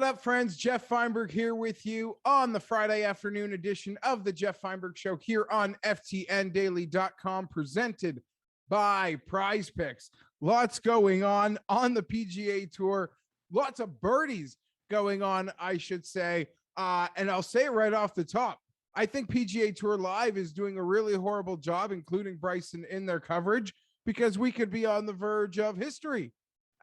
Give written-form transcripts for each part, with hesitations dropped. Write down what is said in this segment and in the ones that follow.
What up, friends? Geoff Fienberg here with you on the Friday afternoon edition of the Geoff Fienberg Show here on FTNDaily.com, presented by PrizePicks. Lots going on the PGA Tour. Lots of birdies going on, I should say. And I'll say it right off the top. I think PGA Tour Live is doing a really horrible job, including Bryson, in their coverage, because we could be on the verge of history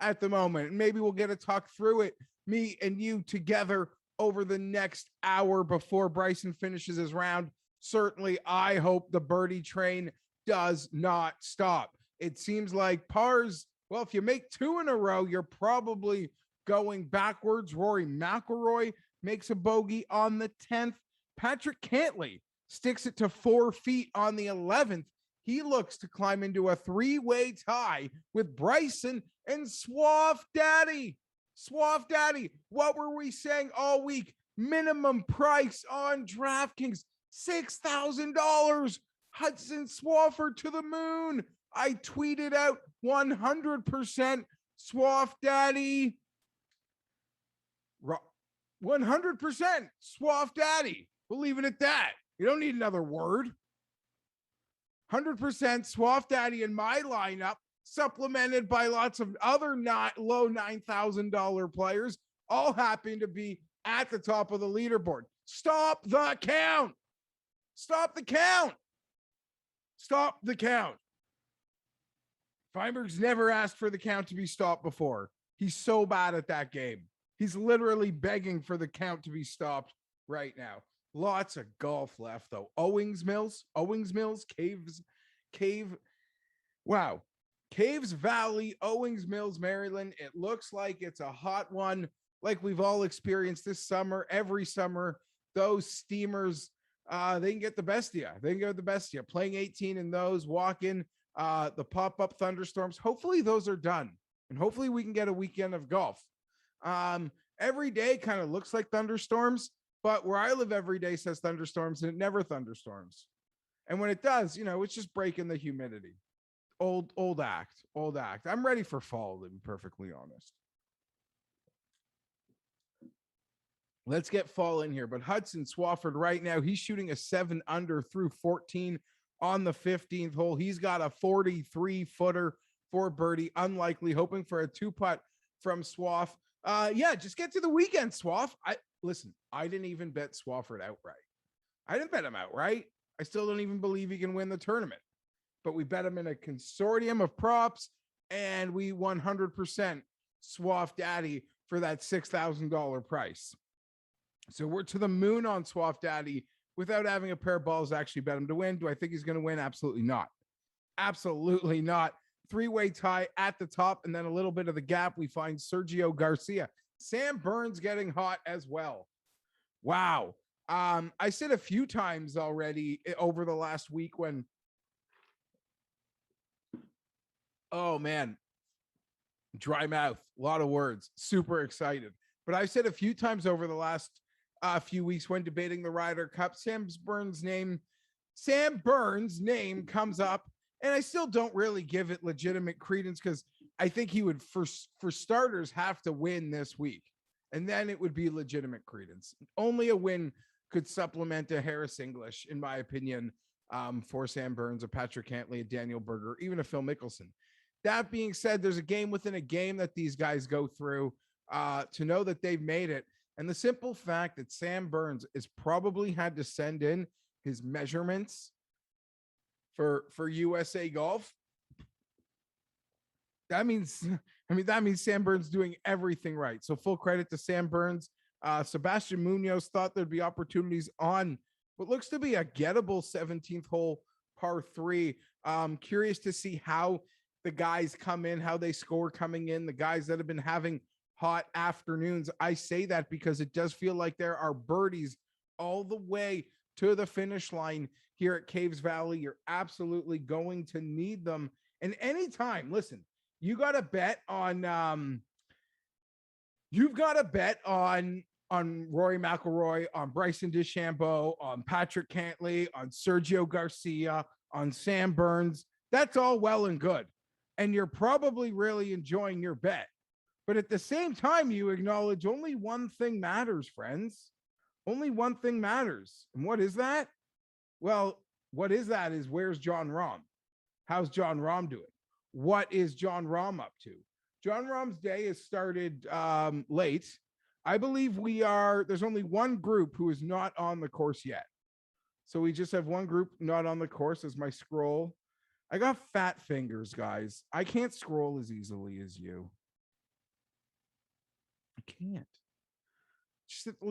at the moment. And maybe we'll get to talk through it, me and you together, over the next hour before Bryson finishes his round. Certainly, I hope the birdie train does not stop. It seems like pars, well, if you make two in a row, you're probably going backwards. Rory Mcilroy makes a bogey on the 10th. Patrick Cantley sticks it to 4 feet on the 11th. He looks to climb into a three-way tie with Bryson and Swaff Daddy. Swaff Daddy, what were we saying all week? Minimum price on DraftKings, $6,000. Hudson Swafford to the moon. I tweeted out 100% Swaff Daddy. 100% Swaff Daddy. We'll leave it at that. You don't need another word. 100% Swaff Daddy in my lineup, supplemented by lots of other low $9,000 players, all happen to be at the top of the leaderboard. Stop the count. Stop the count. Stop the count. Fienberg's never asked for the count to be stopped before. He's so bad at that game. He's literally begging for the count to be stopped right now. Lots of golf left, though. Owings Mills, Caves Valley, Owings Mills, Maryland. It looks like it's a hot one, like we've all experienced this summer. Every summer, those steamers, they can get the best of you. Playing 18 in those, walking the pop-up thunderstorms. Hopefully those are done, and hopefully we can get a weekend of golf. Every day kind of looks like thunderstorms, but where I live, every day says thunderstorms, and it never thunderstorms. And when it does, it's just breaking the humidity. Old act. I'm ready for fall, to be perfectly honest. Let's get fall in here. But Hudson Swafford right now, he's shooting a 7 under through 14 on the 15th hole. He's got a 43-footer for birdie. Unlikely, hoping for a 2-putt from Swaff. Just get to the weekend, Swaff. I didn't even bet Swafford outright. I didn't bet him outright. I still don't even believe he can win the tournament. But we bet him in a consortium of props, and we 100% Swaff Daddy for that $6,000 price. So we're to the moon on Swaff Daddy without having a pair of balls actually bet him to win. Do I think he's going to win? Absolutely not. Absolutely not. Three-way tie at the top, and then a little bit of the gap. We find Sergio Garcia. Sam Burns getting hot as well. Wow. I said a few times already over the last week when, oh man, dry mouth, a lot of words, super excited. But I've said a few times over the last few weeks when debating the Ryder Cup, Sam Burns' name comes up, and I still don't really give it legitimate credence because I think he would, for starters, have to win this week, and then it would be legitimate credence. Only a win could supplement a Harris English, in my opinion, for Sam Burns, a Patrick Cantley, a Daniel Berger, even a Phil Mickelson. That being said, there's a game within a game that these guys go through to know that they've made it. And the simple fact that Sam Burns is probably had to send in his measurements for USA Golf. That means Sam Burns doing everything right. So full credit to Sam Burns. Sebastian Munoz thought there'd be opportunities on what looks to be a gettable 17th hole par 3. Curious to see how the guys come in, how they score coming in, the guys that have been having hot afternoons. I say that because it does feel like there are birdies all the way to the finish line here at Caves Valley. You're absolutely going to need them. And anytime, listen, you got to bet on Rory Mcilroy, on Bryson DeChambeau, on Patrick Cantley, on Sergio Garcia, on Sam Burns. That's all well and good. And you're probably really enjoying your bet. But at the same time, you acknowledge only one thing matters, friends. Only one thing matters. And what is that? Well, what is that is where's John Rahm? How's John Rahm doing? What is John Rahm up to? John Rahm's day has started late. I believe there's only one group who is not on the course yet. So we just have one group not on the course as my scroll. I got fat fingers, guys. I can't scroll as easily as you. I can't.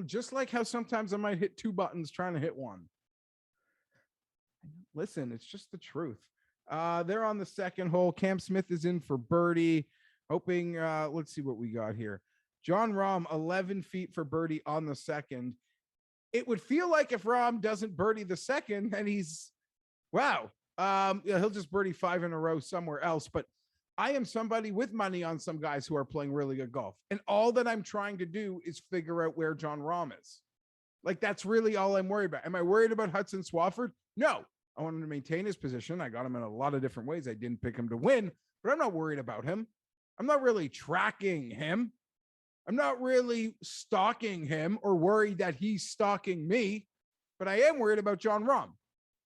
Just like how sometimes I might hit two buttons trying to hit one. Listen, it's just the truth. They're on the second hole. Cam Smith is in for birdie. Hoping, let's see what we got here. John Rahm, 11 feet for birdie on the second. It would feel like if Rahm doesn't birdie the second, then he's, wow. He'll just birdie 5 in a row somewhere else. But I am somebody with money on some guys who are playing really good golf. And all that I'm trying to do is figure out where John Rahm is. Like, that's really all I'm worried about. Am I worried about Hudson Swafford? No. I want him to maintain his position. I got him in a lot of different ways. I didn't pick him to win, but I'm not worried about him. I'm not really tracking him. I'm not really stalking him or worried that he's stalking me, but I am worried about John Rahm.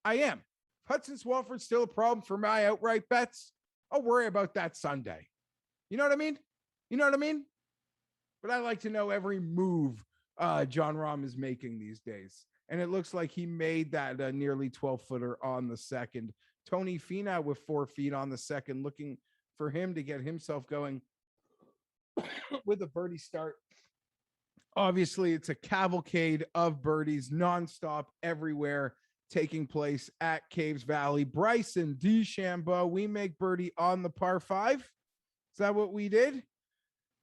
I am. If Hudson Swafford's still a problem for my outright bets, I'll worry about that Sunday. You know what I mean? You know what I mean? But I like to know every move John Rahm is making these days. And it looks like he made that nearly 12-footer on the second. Tony Finau with 4 feet on the second, looking for him to get himself going with a birdie start. Obviously, it's a cavalcade of birdies nonstop everywhere taking place at Caves Valley. Bryson DeChambeau, we make birdie on the par 5. Is that what we did?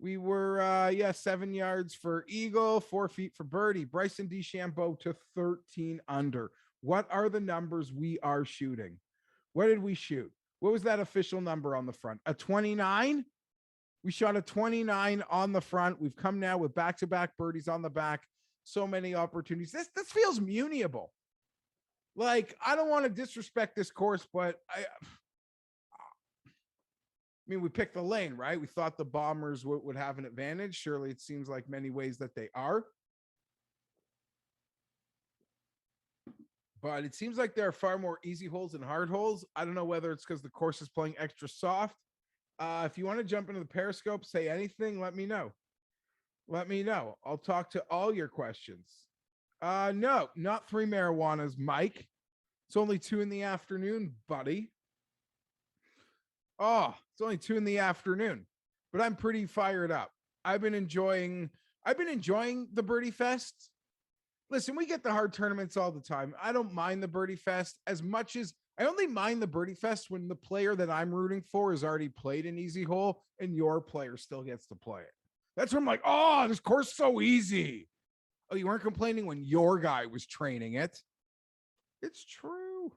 We were, 7 yards for eagle, 4 feet for birdie. Bryson DeChambeau to 13 under. What are the numbers we are shooting? What did we shoot? What was that official number on the front? A 29? We shot a 29 on the front. We've come now with back-to-back birdies on the back. So many opportunities. This feels muniable. Like, I don't want to disrespect this course, but I mean, we picked the lane, right? We thought the Bombers would have an advantage. Surely it seems like many ways that they are. But it seems like there are far more easy holes than hard holes. I don't know whether it's because the course is playing extra soft. If you want to jump into the Periscope, say anything, let me know. Let me know. I'll talk to all your questions. No, not 3 marijuanas, Mike. It's only 2 in the afternoon, buddy. Oh, it's only 2 in the afternoon, but I'm pretty fired up. I've been enjoying the Birdie Fest. Listen, we get the hard tournaments all the time. I don't mind the Birdie Fest as much as I only mind the Birdie Fest when the player that I'm rooting for has already played an easy hole and your player still gets to play it. That's when I'm like, oh, this course is so easy. Oh, you weren't complaining when your guy was training it. It's true.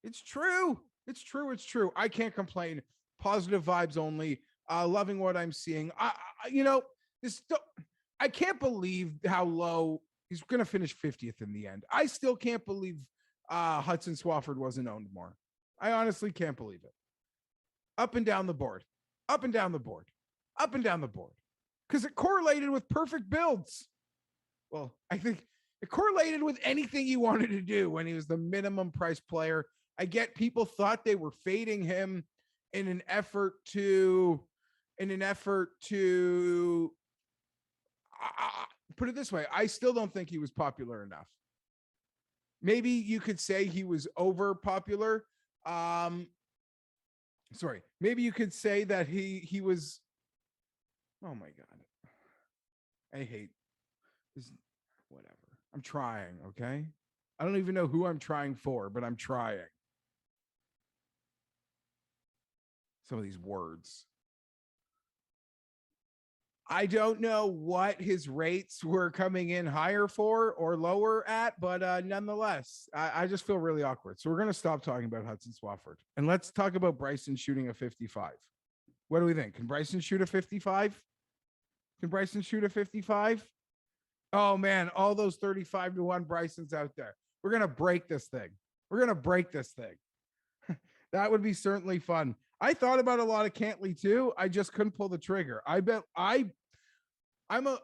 It's true. It's true. It's true. I can't complain. Positive vibes only. Loving what I'm seeing. I can't believe how low he's going to finish 50th in the end. I still can't believe Hudson Swafford wasn't owned more. I honestly can't believe it. Up and down the board. Up and down the board. Up and down the board. Because it correlated with perfect builds. Well, I think it correlated with anything he wanted to do when he was the minimum price player. I get people thought they were fading him in an effort to put it this way. I still don't think he was popular enough. Maybe you could say he was over popular. Maybe you could say that he was. Oh my God. I hate this. Whatever. I'm trying. Okay. I don't even know who I'm trying for, but I'm trying. Some of these words. I don't know what his rates were coming in higher for or lower at, but nonetheless, I just feel really awkward. So we're going to stop talking about Hudson Swafford and let's talk about Bryson shooting a 55. What do we think? Can Bryson shoot a 55? Can Bryson shoot a 55? Oh man, all those 35-1 Brysons out there. We're going to break this thing. We're going to break this thing. That would be certainly fun. I thought about a lot of Cantley too. I just couldn't pull the trigger. I'm a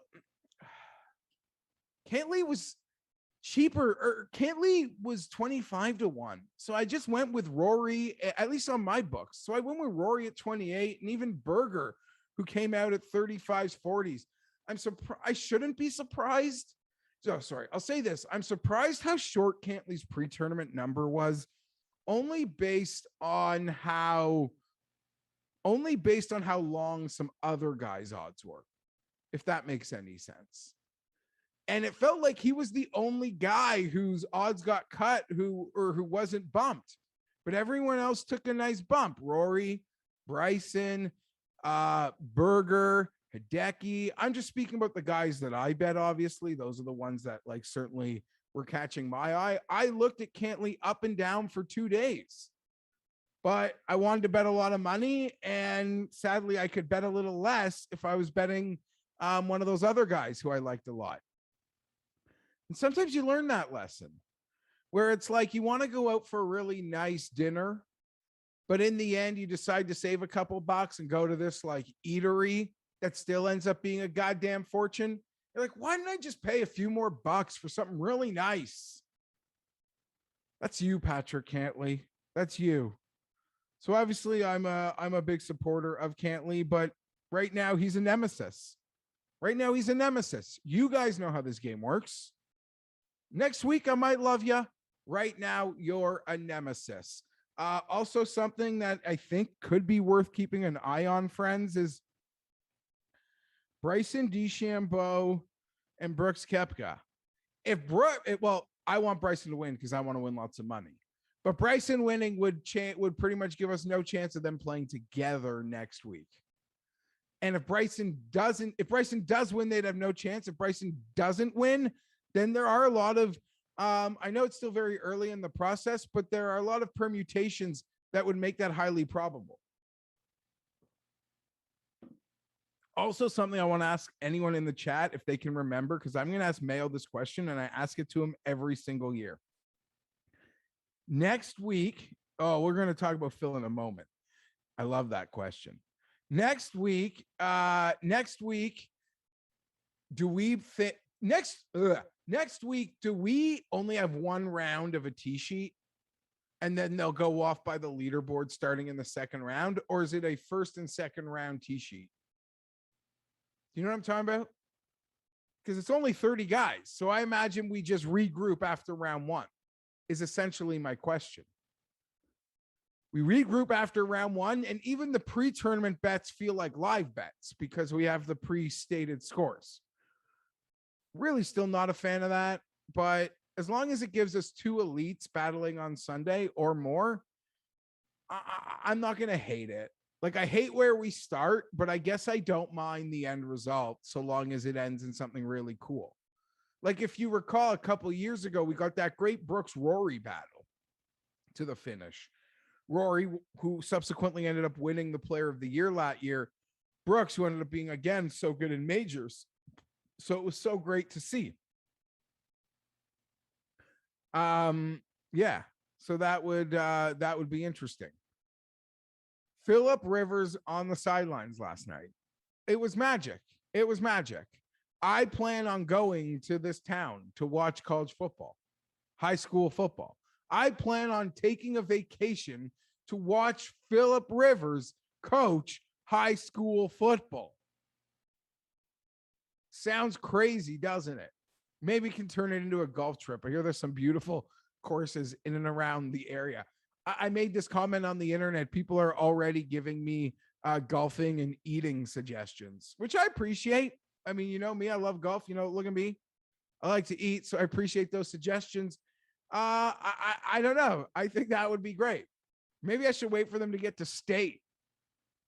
Cantley was cheaper, or Cantley was 25-1. So I just went with Rory, at least on my books. So I went with Rory at 28, and even Berger, who came out at 35s, 40s. I'm surprised. I shouldn't be surprised. So sorry, I'll say this. I'm surprised how short Cantley's pre-tournament number was, only based on how long some other guys' odds were, if that makes any sense. And it felt like he was the only guy whose odds got cut who wasn't bumped. But everyone else took a nice bump. Rory, Bryson, Berger, Hideki. I'm just speaking about the guys that I bet, obviously. Those are the ones that like certainly were catching my eye. I looked at Cantley up and down for 2 days. But I wanted to bet a lot of money, and sadly I could bet a little less if I was betting one of those other guys who I liked a lot. And sometimes you learn that lesson where it's like you want to go out for a really nice dinner, but in the end, you decide to save a couple bucks and go to this like eatery that still ends up being a goddamn fortune. You're like, why didn't I just pay a few more bucks for something really nice? That's you, Patrick Cantley. That's you. So obviously I'm a big supporter of Cantley, but right now he's a nemesis. You guys know how this game works. Next week, I might love you. Right now, you're a nemesis. Also, something that I think could be worth keeping an eye on, friends, is Bryson DeChambeau and Brooks Koepka. I want Bryson to win because I want to win lots of money. But Bryson winning would pretty much give us no chance of them playing together next week. And if Bryson does win, they'd have no chance. If Bryson doesn't win, then there are a lot of, I know it's still very early in the process, but there are a lot of permutations that would make that highly probable. Also, something I want to ask anyone in the chat if they can remember, because I'm going to ask Mayo this question, and I ask it to him every single year. Next week, we're going to talk about Phil in a moment. I love that question. Next week, do we fit next week, do we only have one round of a tee sheet and then they'll go off by the leaderboard starting in the second round? Or is it a first and second round tee sheet? Do you know what I'm talking about? Because it's only 30 guys. So I imagine we just regroup after round one is essentially my question. We regroup after round one, and even the pre-tournament bets feel like live bets because we have the pre-stated scores. Really still not a fan of that, but as long as it gives us two elites battling on Sunday or more, I'm not going to hate it. Like, I hate where we start, but I guess I don't mind the end result so long as it ends in something really cool. Like, if you recall, a couple years ago, we got that great Brooks-Rory battle to the finish. Rory, who subsequently ended up winning the Player of the Year that year. Brooks, who ended up being, again, so good in majors. So it was so great to see. Yeah. So that would be interesting. Phillip Rivers on the sidelines last night. It was magic. I plan on going to this town to watch college football, high school football. I plan on taking a vacation to watch Phillip Rivers coach high school football. Sounds crazy, doesn't it? Maybe we can turn it into a golf trip. I hear there's some beautiful courses in and around the area. I made this comment on the internet. People are already giving me golfing and eating suggestions, which I appreciate. I mean, you know me, I love golf. You know, look at me. I like to eat, so I appreciate those suggestions. I don't know. I think that would be great. Maybe I should wait for them to get to state.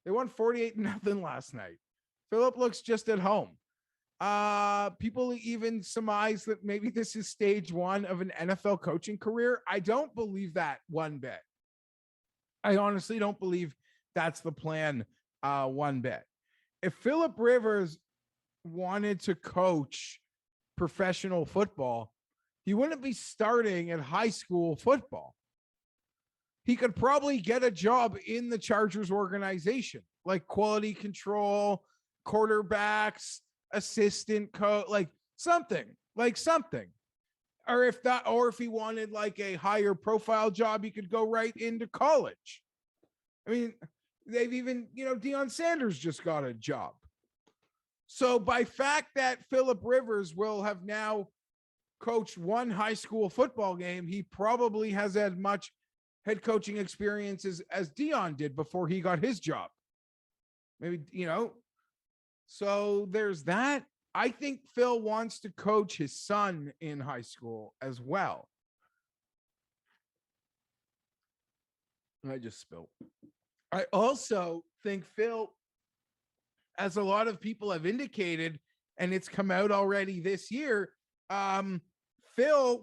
They won 48-0 last night. Phillip looks just at home. People even surmise that maybe this is stage one of an NFL coaching career. I don't believe that one bit. I honestly don't believe that's the plan one bit. If Phillip Rivers wanted to coach professional football, he wouldn't be starting at high school football. he could probably get a job in the Chargers organization, like quality control, quarterbacks, assistant coach, like something. Or if he wanted like a higher profile job, he could go right into college. I mean, they've even, Deion Sanders just got a job. So by fact that Phillip Rivers will have now coached one high school football game, he probably has as much head coaching experiences as Deion did before he got his job. Maybe, so there's that. I think Phil wants to coach his son in high school as well. I just spilled. I also think Phil, as a lot of people have indicated, and it's come out already this year, Phil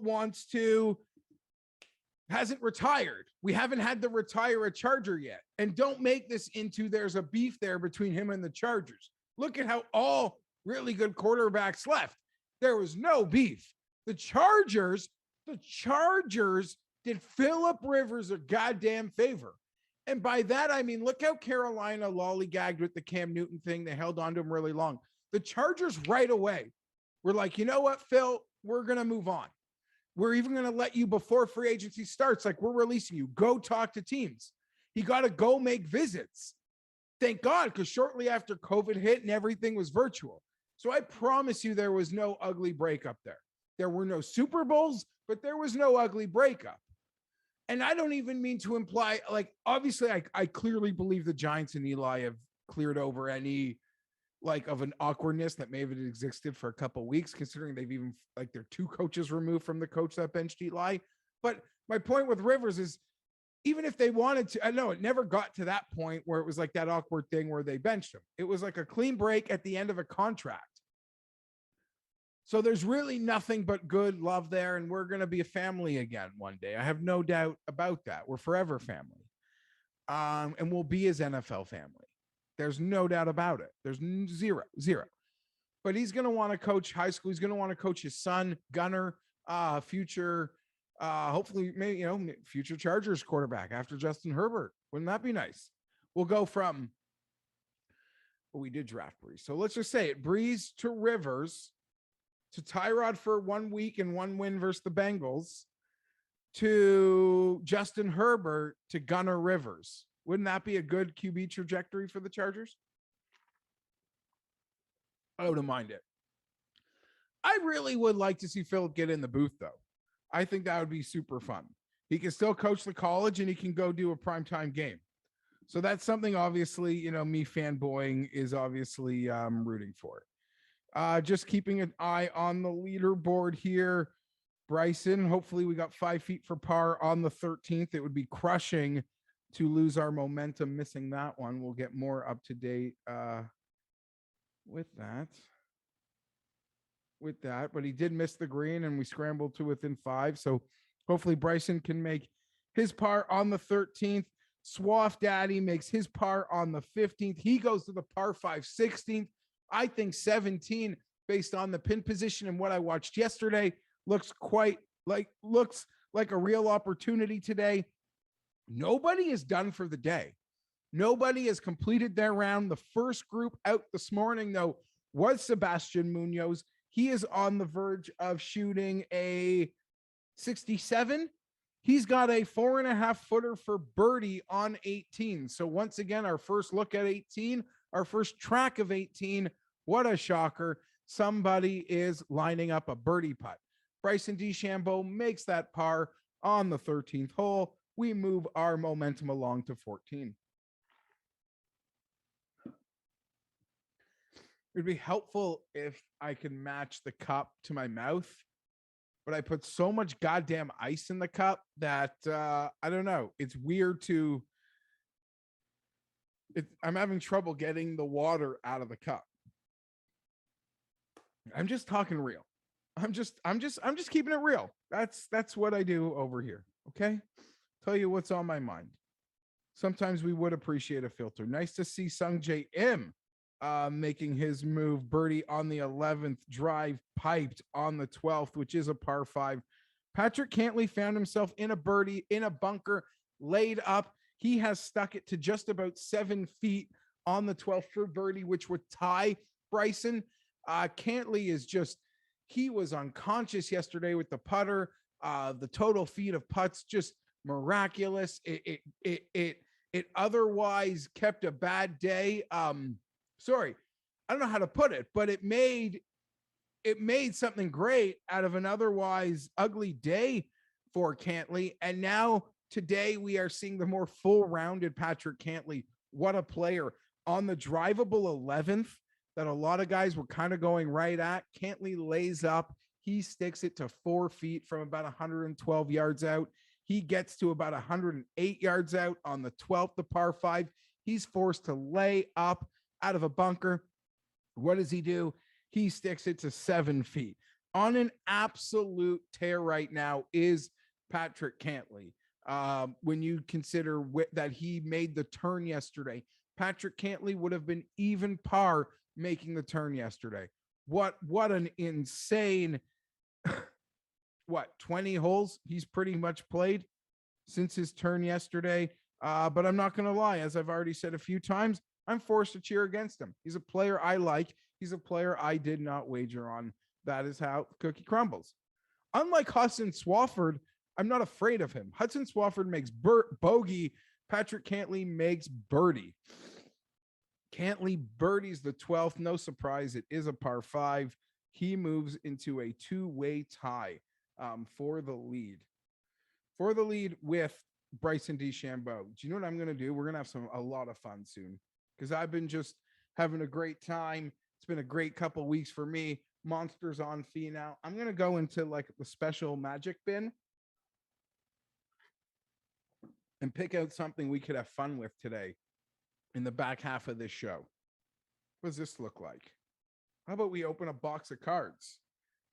hasn't retired. We haven't had to retire a Charger yet. And don't make this into there's a beef there between him and the Chargers. Look at how all really good quarterbacks left. There was no beef. The Chargers did Phillip Rivers a goddamn favor. And by that, I mean, look how Carolina lollygagged with the Cam Newton thing. They held on to him really long. The Chargers right away were like, you know what, Phil, we're going to move on. We're even going to let you before free agency starts. Like, we're releasing you. Go talk to teams. He got to go make visits. Thank God, because shortly after COVID hit and everything was virtual. So I promise you there was no ugly breakup there. There were no Super Bowls, but there was no ugly breakup. And I don't even mean to imply, like, obviously I clearly believe the Giants and Eli have cleared over any like of an awkwardness that may have existed for a couple of weeks, considering they've even like they're two coaches removed from the coach that benched Eli. But my point with Rivers is, even if they wanted to, I know it never got to that point where it was like that awkward thing where they benched him. It was like a clean break at the end of a contract. So there's really nothing but good love there. And we're going to be a family again one day. I have no doubt about that. We're forever family. And we'll be his NFL family. There's no doubt about it. There's zero. But he's going to want to coach high school. He's going to want to coach his son, Gunner, future, hopefully, maybe, future Chargers quarterback after Justin Herbert. Wouldn't that be nice? We'll go from, well, we did draft Breeze. So let's just say it, Breeze to Rivers, to Tyrod for 1 week and 1 win versus the Bengals, to Justin Herbert to Gunner Rivers. Wouldn't that be a good QB trajectory for the Chargers? I wouldn't mind it. I really would like to see Philip get in the booth, though. I think that would be super fun. He can still coach the college and he can go do a primetime game. So that's something, obviously, me fanboying is obviously rooting for. Just keeping an eye on the leaderboard here. Bryson, hopefully we got 5 feet for par on the 13th. It would be crushing to lose our momentum missing that one. We'll get more up to date with that. But he did miss the green and we scrambled to within 5. So hopefully Bryson can make his par on the 13th. Swaff Daddy makes his par on the 15th. He goes to the par 5 16th. I think 17, based on the pin position and what I watched yesterday, looks like a real opportunity today. Nobody is done for the day. Nobody has completed their round. The first group out this morning, though, was Sebastian Munoz. He is on the verge of shooting a 67. He's got a 4.5 footer for birdie on 18. So once again, our first look at 18, our first track of 18. What a shocker. Somebody is lining up a birdie putt. Bryson DeChambeau makes that par on the 13th hole. We move our momentum along to 14. It'd be helpful if I can match the cup to my mouth, but I put so much goddamn ice in the cup that I don't know. It's weird I'm having trouble getting the water out of the cup. I'm just talking real. I'm just keeping it real. That's what I do over here. Okay. Tell you what's on my mind. Sometimes we would appreciate a filter. Nice to see Sung J M making his move. Birdie on the 11th, drive piped on the 12th, which is a par 5. Patrick Cantley found himself in a birdie in a bunker laid up. He has stuck it to just about 7 feet on the 12th for birdie, which would tie Bryson. Cantley is just, he was unconscious yesterday with the putter. The total feet of putts just miraculous. It otherwise kept a bad day. Sorry, I don't know how to put it, but it made something great out of an otherwise ugly day for Cantley. And now today we are seeing the more full-rounded Patrick Cantley. What a player. On the drivable 11th that a lot of guys were kind of going right at, Cantley lays up. He sticks it to 4 feet from about 112 yards out. He gets to about 108 yards out on the 12th, the par 5. He's forced to lay up out of a bunker. What does he do? He sticks it to 7 feet. On an absolute tear right now is Patrick Cantley. When you consider that he made the turn yesterday, Patrick Cantley would have been even par making the turn yesterday. What an insane, 20 holes he's pretty much played since his turn yesterday. But I'm not going to lie, as I've already said a few times, I'm forced to cheer against him. He's a player I like. He's a player I did not wager on. That is how the cookie crumbles. Unlike Hudson Swafford, I'm not afraid of him. Hudson Swafford makes bogey. Patrick Cantley makes birdie. Cantley birdies the 12th. No surprise, it is a par 5. He moves into a two-way tie for the lead. For the lead with Bryson DeChambeau. Do you know what I'm going to do? We're going to have a lot of fun soon because I've been just having a great time. It's been a great couple weeks for me. Monsters on fee now. I'm going to go into like the special magic bin and pick out something we could have fun with today in the back half of this show. What does this look like? How about we open a box of cards?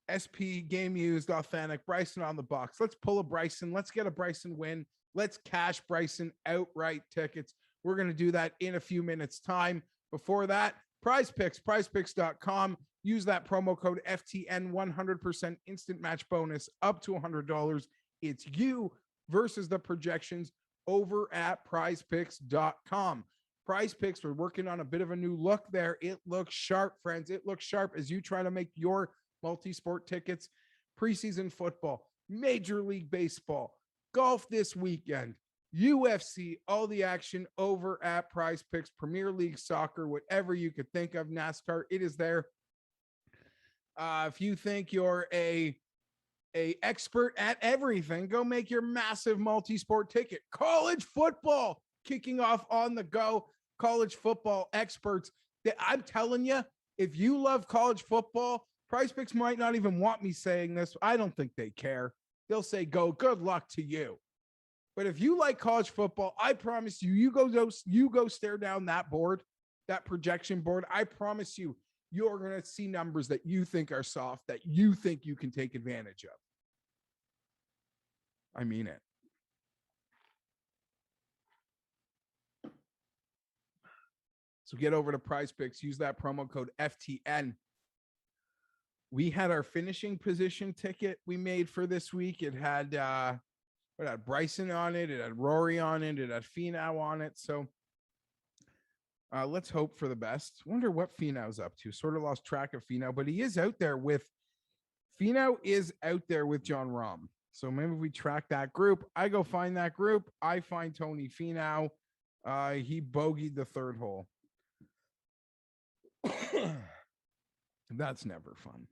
SP game used authentic Bryson on the box. Let's pull a Bryson. Let's get a Bryson win. Let's cash Bryson outright tickets. We're going to do that in a few minutes time. Before that, PrizePicks, prizepicks.com. Use that promo code FTN, 100% instant match bonus up to $100. It's you versus the projections over at prizepicks.com. PrizePicks, we're working on a bit of a new look there. It looks sharp, friends. It looks sharp as you try to make your multi-sport tickets. Preseason football, Major League Baseball, golf this weekend, UFC, all the action over at PrizePicks, Premier League Soccer, whatever you could think of, NASCAR, it is there. If you think you're a expert at everything, go make your massive multi-sport ticket. College football kicking off on the go. College football experts. I'm telling you, if you love college football, PrizePicks might not even want me saying this. I don't think they care. They'll say, go, good luck to you. But if you like college football, I promise you, you go stare down that board, that projection board. I promise you, you're going to see numbers that you think are soft, that you think you can take advantage of. I mean it. So get over to PrizePicks, use that promo code FTN. We had our finishing position ticket we made for this week. It had Bryson on it. It had Rory on it. It had Finau on it. So let's hope for the best. Wonder what Finau's up to. Sort of lost track of Finau, but he is out there with John Rahm. So maybe we track that group. I go find that group. I find Tony Finau. He bogeyed the third hole. That's never fun.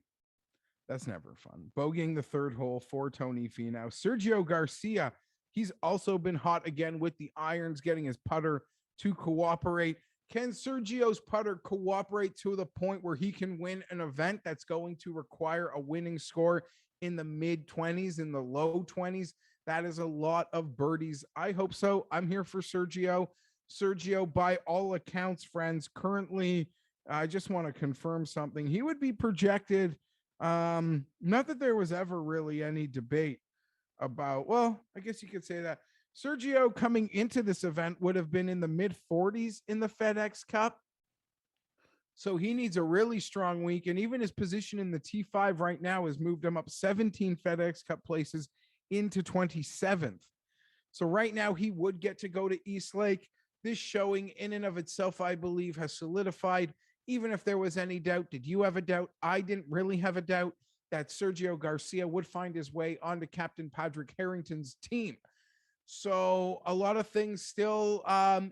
Bogeying the third hole for Tony Finau. Sergio Garcia, he's also been hot again with the irons, getting his putter to cooperate. Can Sergio's putter cooperate to the point where he can win an event that's going to require a winning score in the mid-20s, in the low 20s? That is a lot of birdies. I hope so. I'm here for Sergio. Sergio, by all accounts, friends, currently, I just want to confirm something. He would be projected, not that there was ever really any debate about, well, I guess you could say that. Sergio coming into this event would have been in the mid-40s in the FedEx Cup. So he needs a really strong week. And even his position in the T5 right now has moved him up 17 FedEx Cup places into 27th. So right now he would get to go to Eastlake. This showing in and of itself, I believe, has solidified. Even if there was any doubt, did you have a doubt? I didn't really have a doubt that Sergio Garcia would find his way onto Captain Patrick Harrington's team. So a lot of things still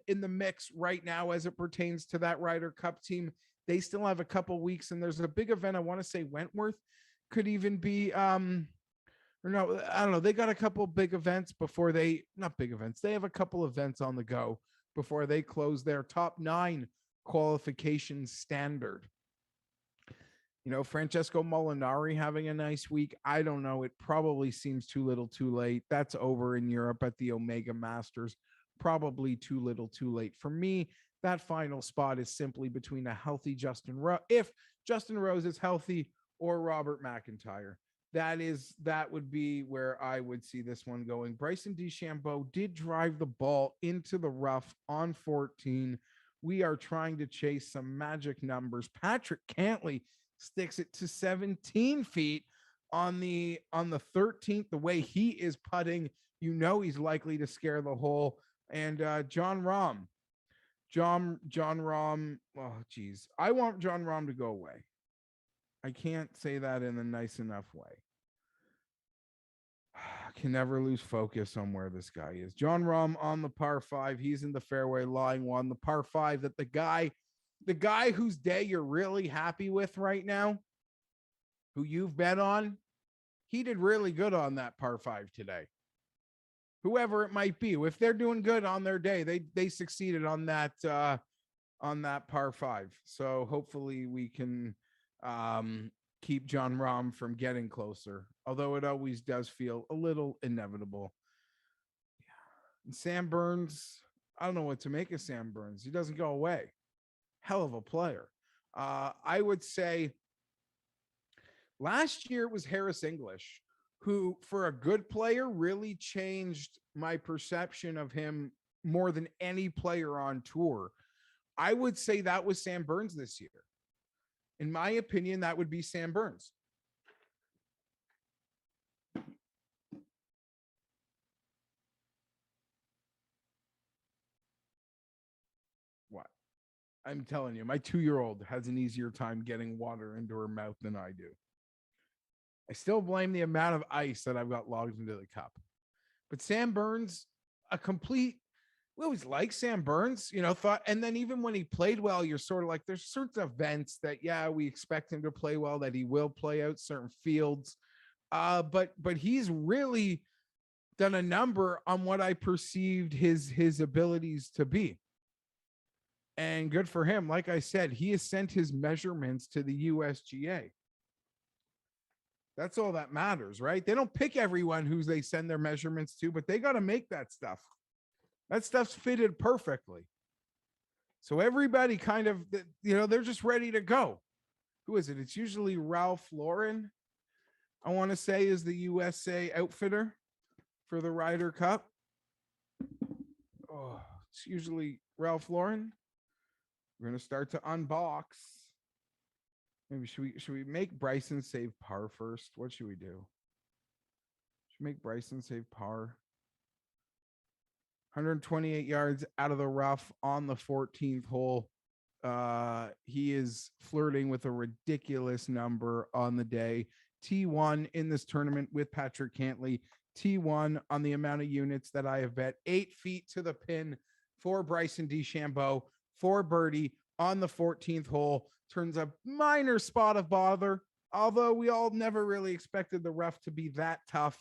in the mix right now as it pertains to that Ryder Cup team. They still have a couple weeks, and there's a big event. I want to say Wentworth could even be or no, I don't know. They got a couple big events before not big events. They have a couple events on the go before they close their top 9 qualification standard. Francesco Molinari having a nice week. I don't know. It probably seems too little too late. That's over in Europe at the Omega Masters. Probably too little too late. For me, that final spot is simply between a healthy Justin Rose, if Justin Rose is healthy, or Robert McIntyre. That would be where I would see this one going. Bryson DeChambeau did drive the ball into the rough on 14. We are trying to chase some magic numbers. Patrick Cantley sticks it to 17 feet on the 13th. The way he is putting, he's likely to scare the hole. And John Rahm. Oh, geez. I want John Rahm to go away. I can't say that in a nice enough way. I can never lose focus on where this guy is. John Rahm on the par 5. He's in the fairway, lying one. The par 5 that the guy whose day you're really happy with right now, who you've bet on, he did really good on that par 5 today. Whoever it might be, if they're doing good on their day, they succeeded on that par 5. So hopefully we can keep John Rahm from getting closer, although it always does feel a little inevitable. Yeah. And Sam Burns, I don't know what to make of Sam Burns. He doesn't go away. Hell of a player. I would say last year it was Harris English, who, for a good player, really changed my perception of him more than any player on tour. I would say that was Sam Burns this year. In my opinion, that would be Sam Burns. What? I'm telling you, my 2-year-old has an easier time getting water into her mouth than I do. I still blame the amount of ice that I've got logged into the cup. But Sam Burns, we always like Sam Burns, and then even when he played well, you're sort of like, there's certain events that, we expect him to play well, that he will play out certain fields. But he's really done a number on what I perceived his abilities to be. And good for him. Like I said, he has sent his measurements to the USGA. That's all that matters, right? They don't pick everyone who they send their measurements to, but they got to make that stuff. That stuff's fitted perfectly. So everybody kind of, they're just ready to go. Who is it? It's usually Ralph Lauren, I want to say, is the USA outfitter for the Ryder Cup. Oh, it's usually Ralph Lauren. We're going to start to unbox. Maybe should we make Bryson save par first? What should we do? Should we make Bryson save par? 128 yards out of the rough on the 14th hole. He is flirting with a ridiculous number on the day. T1 in this tournament with Patrick Cantley. T1 on the amount of units that I have bet. 8 feet to the pin for Bryson DeChambeau for birdie on the 14th hole. Turns a minor spot of bother, although we all never really expected the rough to be that tough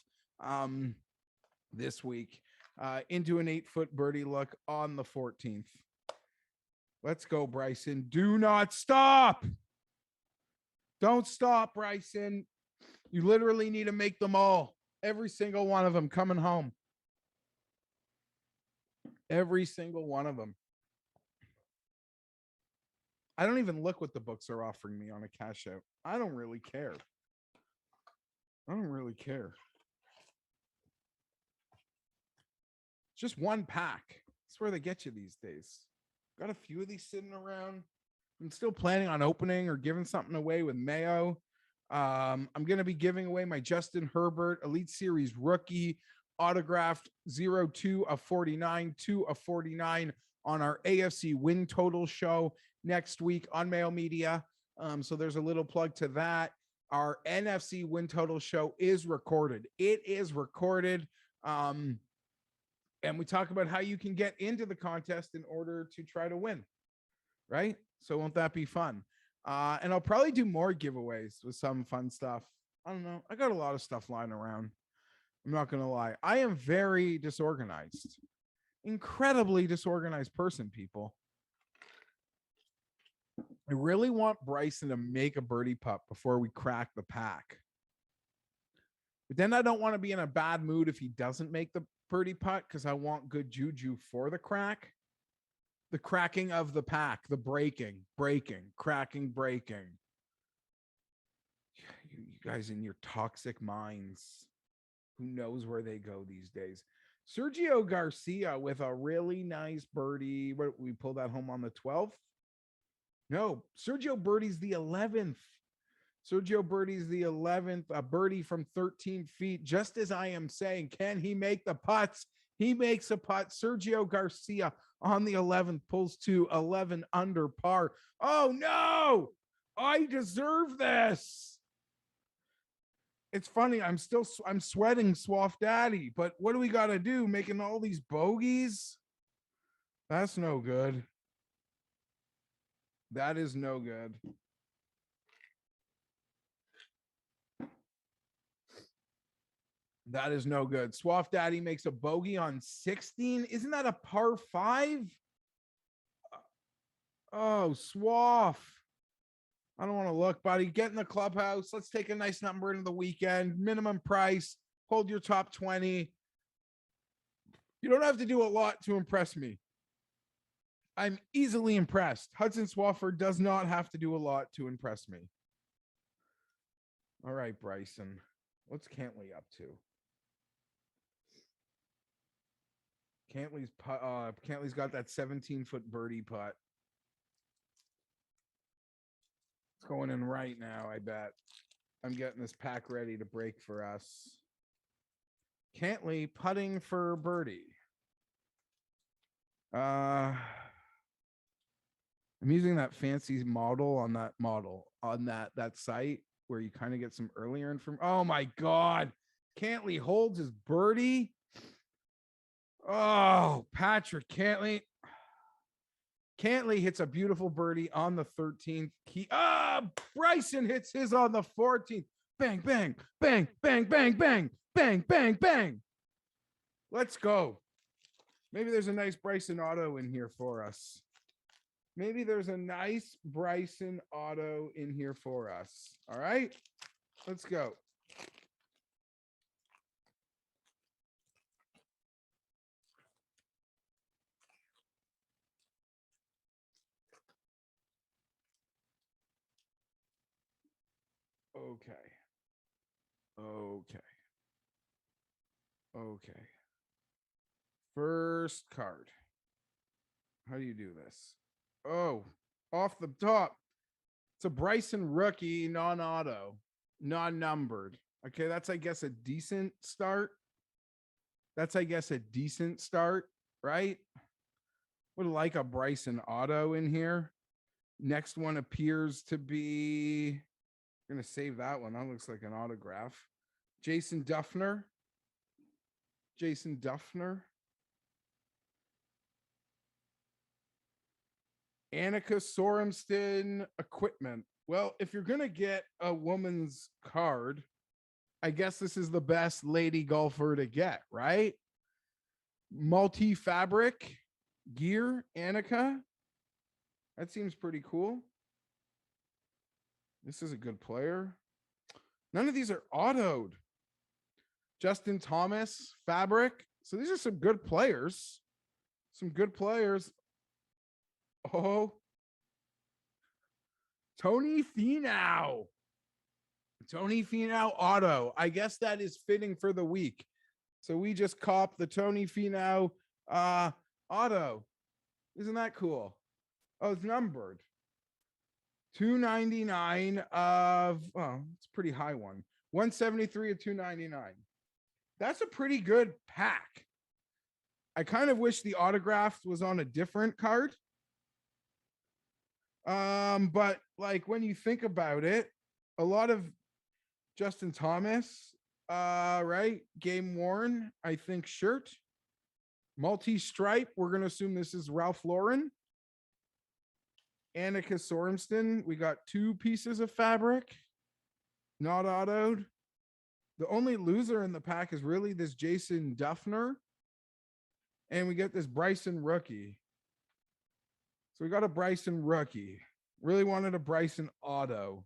this week. Into an 8-foot birdie look on the 14th. Let's go, Bryson. Do not stop. Don't stop, Bryson. You literally need to make them all. Every single one of them coming home. Every single one of them. I don't even look what the books are offering me on a cash out. I don't really care. It's just one pack. That's where they get you these days. Got a few of these sitting around. I'm still planning on opening or giving something away with Mayo. I'm going to be giving away my Justin Herbert Elite Series rookie autographed 0-2 of 49, 2 of 49 on our AFC win total show next week on Mail Media. So there's a little plug to that. Our NFC win total show is recorded. It is recorded. And we talk about how you can get into the contest in order to try to win. Right? So won't that be fun? And I'll probably do more giveaways with some fun stuff. I don't know. I got a lot of stuff lying around. I'm not going to lie. I am very disorganized. Incredibly disorganized person, people. I really want Bryson to make a birdie putt before we crack the pack. But then I don't want to be in a bad mood if he doesn't make the birdie putt because I want good juju for the crack. The cracking of the pack, the breaking, cracking, breaking. You guys in your toxic minds. Who knows where they go these days? Sergio Garcia with a really nice birdie. What, we pulled that home on the 12th? No, Sergio birdies the 11th. Sergio birdies the 11th, a birdie from 13 feet. Just as I am saying, can he make the putts? He makes a putt. Sergio Garcia on the 11th pulls to 11 under par. Oh no, I deserve this. It's funny. I'm sweating Swaff Daddy, but what do we got to do? Making all these bogeys? That's no good. That is no good. That is no good. Swaff Daddy makes a bogey on 16. Isn't that a par 5? Oh, Swaff. I don't want to look, buddy. Get in the clubhouse. Let's take a nice number into the weekend. Minimum price. Hold your top 20. You don't have to do a lot to impress me. I'm easily impressed. Hudson Swafford does not have to do a lot to impress me. All right, Bryson. What's Cantley up to? Cantley's got that 17-foot birdie putt. It's going in right now, I bet. I'm getting this pack ready to break for us. Cantley putting for birdie. I'm using that fancy model on that site where you kind of get some earlier information. Oh my God. Cantley holds his birdie. Oh, Patrick Cantley. Cantley hits a beautiful birdie on the 13th. Bryson hits his on the 14th. Bang, bang, bang, bang, bang, bang, bang, bang, bang. Let's go. Maybe there's a nice Bryson auto in here for us. Maybe there's a nice Bryson auto in here for us. All right, let's go. Okay. First card. How do you do this? Oh, off the top. It's a Bryson rookie, non-auto, non-numbered. Okay, that's, I guess, a decent start. Right? Would like a Bryson auto in here. Next one appears to be, I'm going to save that one. That looks like an autograph. Jason Duffner. Annika Sorenston equipment. Well, if you're going to get a woman's card, I guess this is the best lady golfer to get, right? Multi-fabric gear, Annika. That seems pretty cool. This is a good player. None of these are autoed. Justin Thomas, fabric. So these are some good players. Oh, Tony Finau auto. I guess that is fitting for the week. So we just copped the Tony Finau auto. Isn't that cool? Oh, it's numbered. 299 of, oh, it's a pretty high one. 173 of 299. That's a pretty good pack. I kind of wish the autograph was on a different card. But like when you think about it, a lot of Justin Thomas, right? Game worn, I think, shirt. Multi-stripe. We're gonna assume this is Ralph Lauren. Annika Sorenston. We got 2 pieces of fabric. Not autoed. The only loser in the pack is really this Jason Duffner. And we get this Bryson rookie. So we got a Bryson rookie. Really wanted a Bryson auto.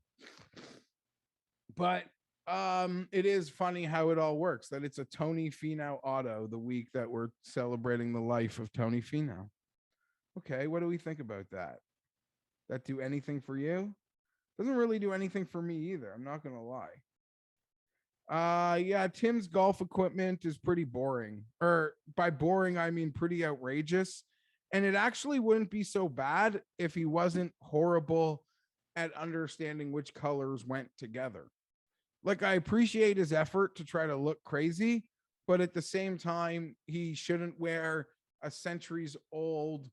But it is funny how it all works, that it's a Tony Finau auto the week that we're celebrating the life of Tony Finau. Okay, what do we think about that? That do anything for you? Doesn't really do anything for me either. I'm not gonna lie. Yeah, Tim's golf equipment is pretty boring. Or by boring, I mean pretty outrageous. And it actually wouldn't be so bad if he wasn't horrible at understanding which colors went together. Like, I appreciate his effort to try to look crazy, but at the same time, he shouldn't wear a centuries old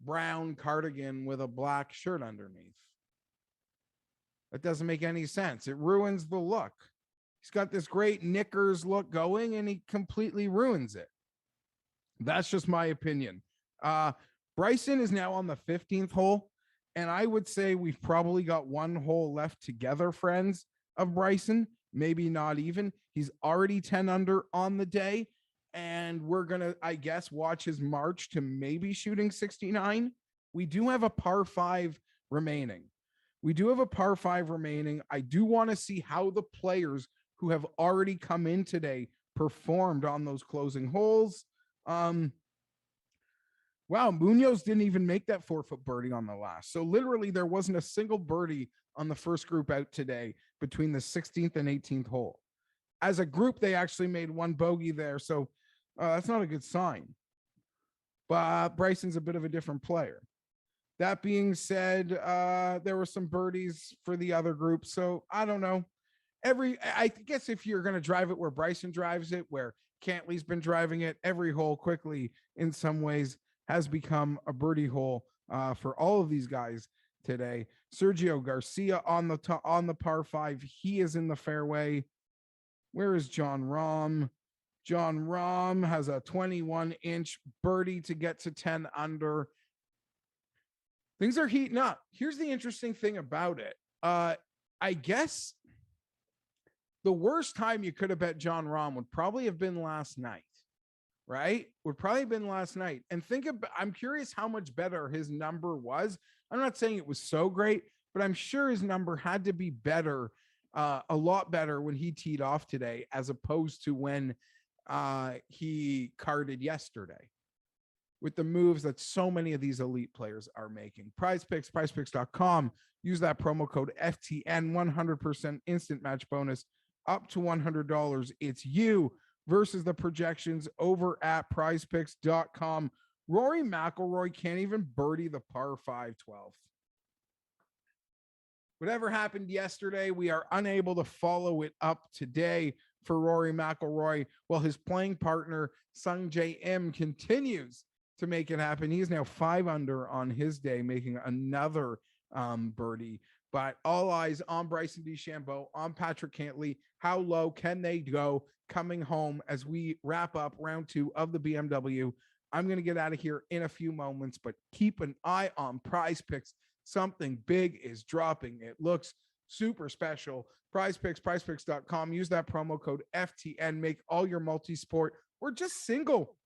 brown cardigan with a black shirt underneath. That doesn't make any sense. It ruins the look. He's got this great knickers look going and he completely ruins it. That's just my opinion. Bryson is now on the 15th hole, and I would say we've probably got 1 hole left together, friends, of Bryson. Maybe not even. He's already 10 under on the day, and we're going to, I guess, watch his march to maybe shooting 69. We do have a par 5 remaining. I do want to see how the players who have already come in today performed on those closing holes. Wow, Munoz didn't even make that 4-foot birdie on the last. So literally there wasn't a single birdie on the first group out today between the 16th and 18th hole. As a group, they actually made 1 bogey there. So that's not a good sign. But Bryson's a bit of a different player. That being said, there were some birdies for the other group. So I don't know. I guess if you're going to drive it where Bryson drives it, where Cantley's been driving it, every hole quickly in some ways has become a birdie hole for all of these guys today. Sergio Garcia on the par 5. He is in the fairway. Where is John Rahm? John Rahm has a 21-inch birdie to get to 10 under. Things are heating up. Here's the interesting thing about it. I guess the worst time you could have bet John Rahm would probably have been last night. Right? Would probably have been last night. And I'm curious how much better his number was. I'm not saying it was so great, but I'm sure his number had to be better, a lot better when he teed off today, as opposed to when he carded yesterday with the moves that so many of these elite players are making. PrizePicks, prizepicks.com. Use that promo code FTN, 100% instant match bonus up to $100. It's you versus the projections over at prizepicks.com. Rory Mcilroy can't even birdie the par 5 12th. Whatever happened yesterday, we are unable to follow it up today for Rory Mcilroy, while his playing partner, Sung J M, continues to make it happen. He is now 5 under on his day, making another birdie. But all eyes on Bryson DeChambeau, on Patrick Cantley. How low can they go coming home as we wrap up round 2 of the BMW? I'm going to get out of here in a few moments, but keep an eye on PrizePicks. Something big is dropping. It looks super special. PrizePicks, prizepicks.com. Use that promo code FTN. Make all your multi-sport or just single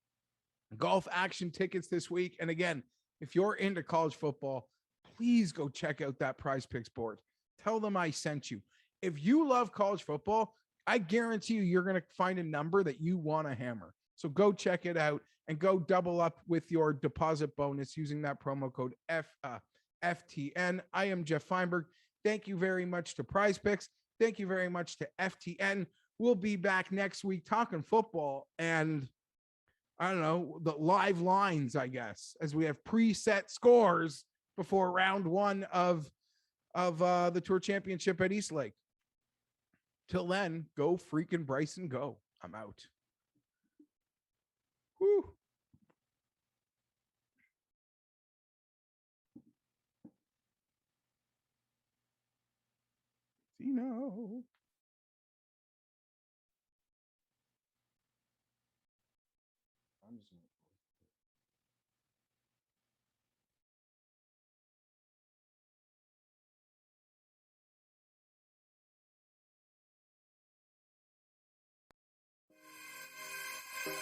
golf action tickets this week. And again, if you're into college football, please go check out that PrizePicks board. Tell them I sent you. If you love college football, I guarantee you're going to find a number that you want to hammer. So go check it out and go double up with your deposit bonus using that promo code FTN. I am Geoff Fienberg. Thank you very much to PrizePicks. Thank you very much to FTN. We'll be back next week talking football and I don't know, the live lines, I guess, as we have preset scores before round 1 of the Tour Championship at East Lake. Till then, go freaking Bryson, go. I'm out. Gino. I'm just gonna